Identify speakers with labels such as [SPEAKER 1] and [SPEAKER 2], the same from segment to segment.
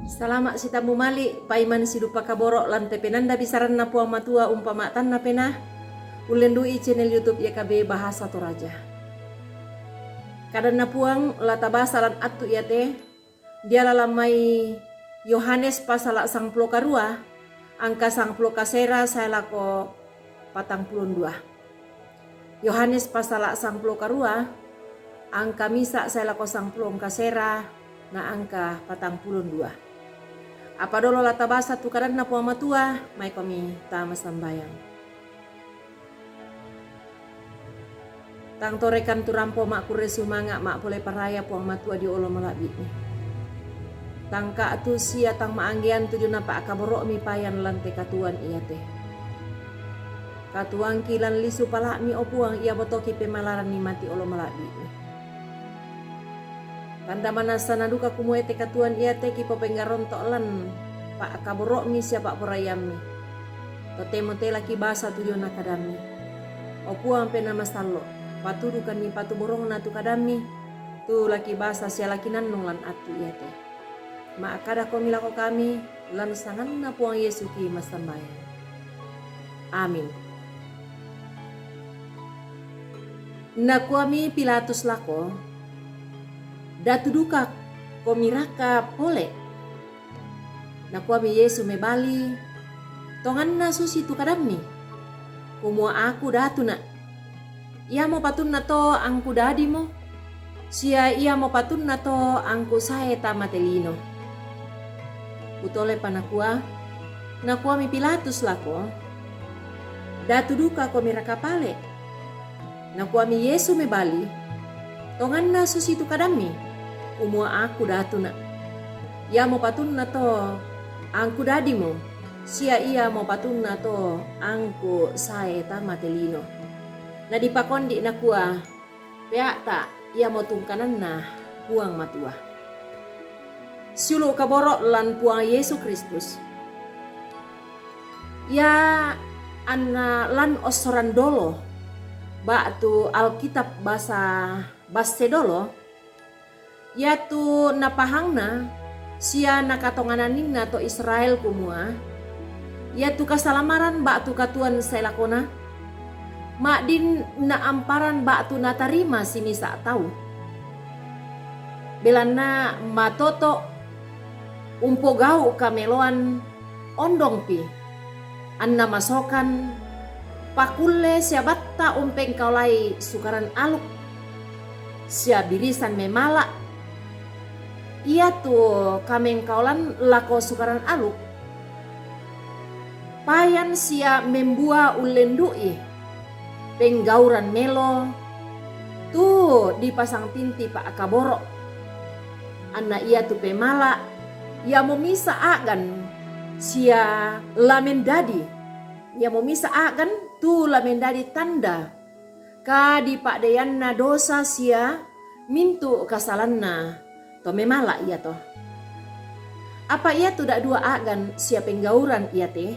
[SPEAKER 1] Salama sita mumali paiman sidupa kaboro lante penanda bisaran na puang matua umpama tan na pena ulendui channel YouTube YKB Bahasa Toraja. Kadan na puang lata bahasa lan atu iate dia lalamai Yohanes pasal sang puluh karua angka sang puluh kasera saya lako patang pulun dua. Yohanes pasal sang puluh karua angka misa saya lako sang puluh kasera na angka patang pulun dua. Apa dolo lata basa tu karan na puang matua mai kami tama sambayang. Tang torekan turampo mak kuresu manga mak boleh paraya puang matua di olo malabi. Tangka tu sia tang maanggian tuju napa akaboro mi payan lante katuan iya teh. Katuang kilan lisu pala mi opuang ia botoki pemalaran ni mati olo malabi. Tanda mana sanaduka kumue te katuan ia te kipo penggaron lan pak akaboro mi siapa porayam mi. Totemo te laki basa tuju nakadami. Opuang penama salo. Patudukan mi patu borong na tu kadami. Tu laki basa sia laki nanong lan atu ia te. Maakada ko milako kami lan sangan na puang Yesu ki masambayan. Amin. Nakuami Pilatus lako datuduka komiraka pole. Nakuami Yesu mebali tongan na susi tu kadami. Kumua aku datu na. Ia mo patun na to angku dadi mo. Sia ia mo patun na to angku sae tamatelino. Utole panakua, nakua mi Pilatus lako. Datu duka ko miraka pale. Nakua mi Yesu me bali. Tongan na susitu kadami. Umua aku datu na. Ia mo patun na to angku dadi mo. Sia ia mo patun na to angku sae tamatelino. Na dipakondi nakua, pea ta ia mo tungkanan na puang matua. Sulu kaboro lan puang Yesu Kristus. Ya anna lan osoran dolo ba tu Alkitab bahasa dolo. Ya tu napahangna sia nakatonganan na to Israel kumua. Ya tu kasalamaran ba tu katuan selakona. Mak din na amparan ba tu natarima sini sa tau. Belana matoto umpo gau kameloan ondong pi. Anna masokan pakule siabatta umpeng kaulai sukaran aluk. Sia birisan memala. Ia tu kameng kaulan lako sukaran aluk. Payan sia membua ulendui. Penggauran melo tu dipasang tinti pak akaboro. Anna ia tu pemala ia mau misa agan sia lamendadi. Ia mau misa agan tu lamendadi tanda ka di pak deyanna dosa sia mintu kasalanna to memala ia to. Apa ia tu dak dua agan sia penggauran ia teh.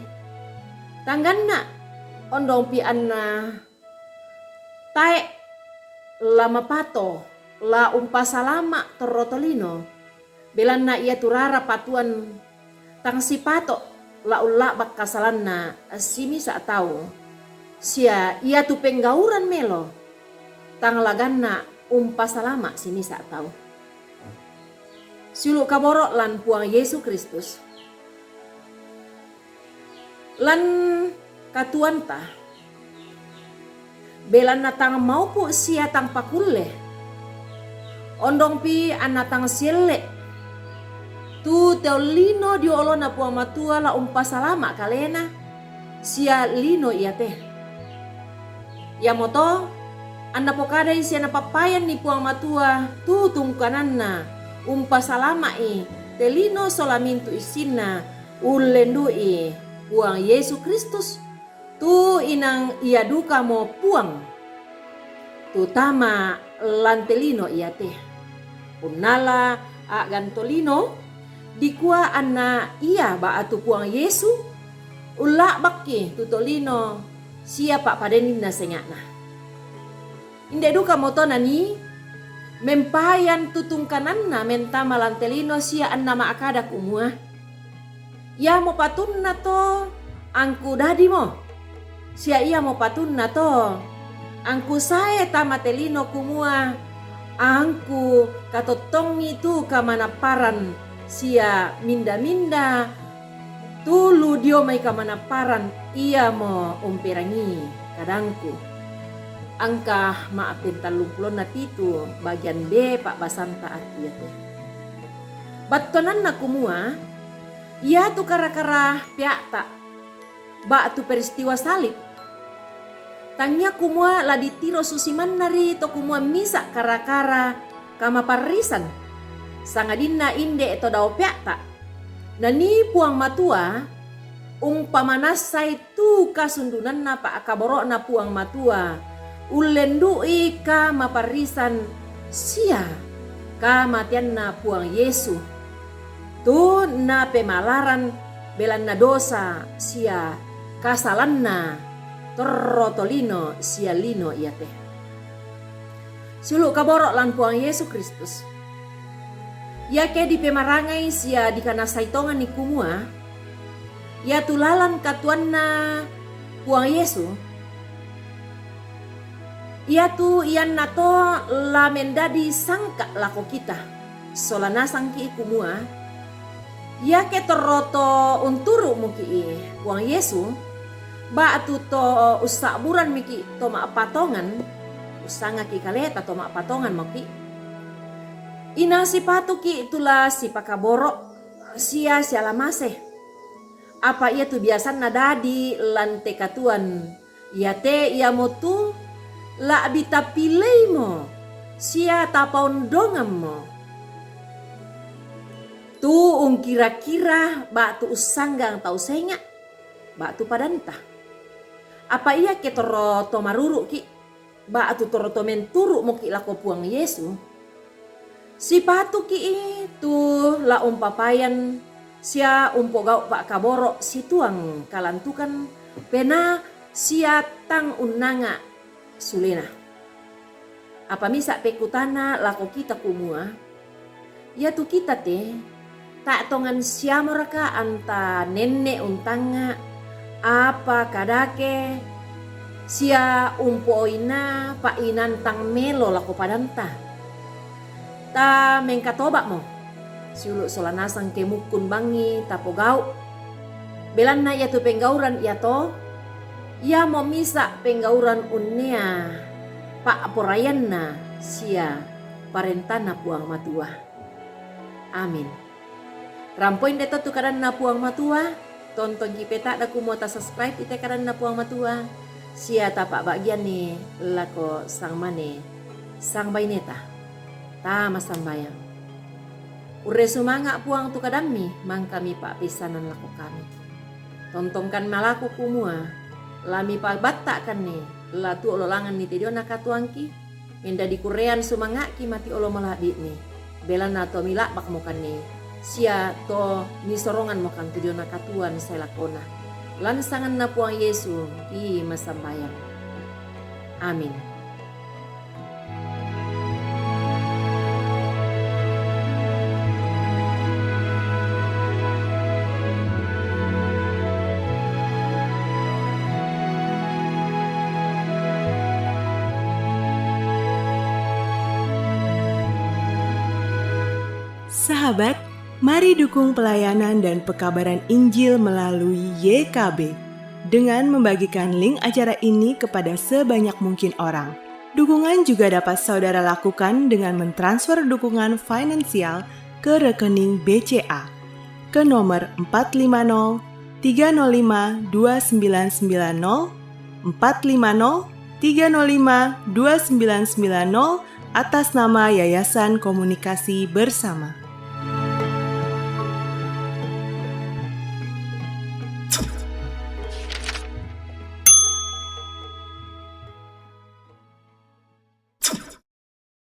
[SPEAKER 1] Tangganna ondong pi anna tae lama pato la salama torotolino belanna ia turara patuan tang si pato la ulla bak kasalanna simi sa tau sia ia tu penggauran melo tang laganna salama simi sa tau. Sulu kaboro lan puang Yesu Kristus lan katuan ta belan natang maupu sia tang pakule. Ondong pi anatang siele. Tu teolino di olo na puang matua la salama kalena. Sia lino ia teh. Ya moto anna pokada sia na papayan ni puang matua tu tungkanan na salama telino solamintu isina ulendui puang Yesu Kristus. Tu inang ia duka mo puang. Tu tama lantelino ia teh. Punala agantolino dikua anna ia ba atu puang Yesu. Ula bakki tutolino siapa padenin na senyakna. Inde duka moto nani Mempayan tutung kananna menta malantelino sia anna maakada kumua. Ya mo patunna to angku dadi mo. Sia ia mo patunna to angku sae tamatelino kumua. Angku katotongi tu kamanaparan sia minda-minda tulu dio mai kamanaparan ia mo umperangi kadangku. Angka maapin talungkulon na pitu bagian B Pak Basanta atiate. Battonan na kumua ia tu kara-kara piakta ba tu peristiwa salib. Tangnya kumua la ditiro susiman nari to kumua misa kara-kara kama parisan. Sangadinna inde to dao piakta. Nani puang matua umpamanasai tu kasundunan na pa akaboro na puang matua. Ulendui kama parisan sia kamatian na puang Yesu. Tu na pemalaran belan na dosa sia kasalan na torrotolino sia lino ia teh. Sulu kaborok lan puang Yesus Kristus. Ya ke di pemarangai sia di kana saitongan ni kumua. Ya tulalan katuan na puang Yesus. Ia tu ian nato la mendadi sangka lako kita. Solana sangki kumua. Ya ke torroto unturu muki puang Yesus. Ba tu to usak buran miki to ma patongan usanga ki kaleta to ma patongan maki ina si patu ki itulah si pakaboro sia lamase apa ia tu biasa nadadi lante katuan ia te ia motu la bita pilei mo sia tapaun dongam mo tu kira-kira ba tu usanggang tau senga ba tu padanta. Apa ia ke toro to maruru ki ba atu toro to menturu mo ki lako puang Yesu. Si patu ki itu la umpapayan sia umpo gau pak kaboro si tuang kalantukan pena sia tang unanga sulena. Apa misa pekutana lako kita kumua ya tu kita te tak tongan sia moraka anta nenne untanga apa kadake sia umpoina pa inantang melo lako padanta ta mengkatoba mo siulu solanasang kemukun bangi tapogau belan na ya tu penggauran ya to ya mo misa penggauran unnea pa porayan na sia parentana puang matua. Amin. Rampoin deto tu kadan na puang matua. Tonton kipeta daku mau ta subscribe ite karan na puang matua. Sia tapak bagian ni lako sang mane sang baineta. Ta masambayang. Ure sumanga puang tu kadami mang kami pak pisanan lako kami. Tontonkan malaku kumua. Lami pak batak kan ni. La tu ololangan ni tidio nakatuangki. Menda di kurean sumanga ki mati olo malabi ni. Bela na to milak bak mokan ni. Sia to ni sorongan mokan tu diona katuan saya lakona. Lansangan na puang Yesu di masambayang. Amin.
[SPEAKER 2] Sahabat, mari dukung pelayanan dan pekabaran Injil melalui YKB dengan membagikan link acara ini kepada sebanyak mungkin orang. Dukungan juga dapat saudara lakukan dengan mentransfer dukungan finansial ke rekening BCA ke nomor 450 305 2990 450 305 2990 atas nama Yayasan Komunikasi Bersama.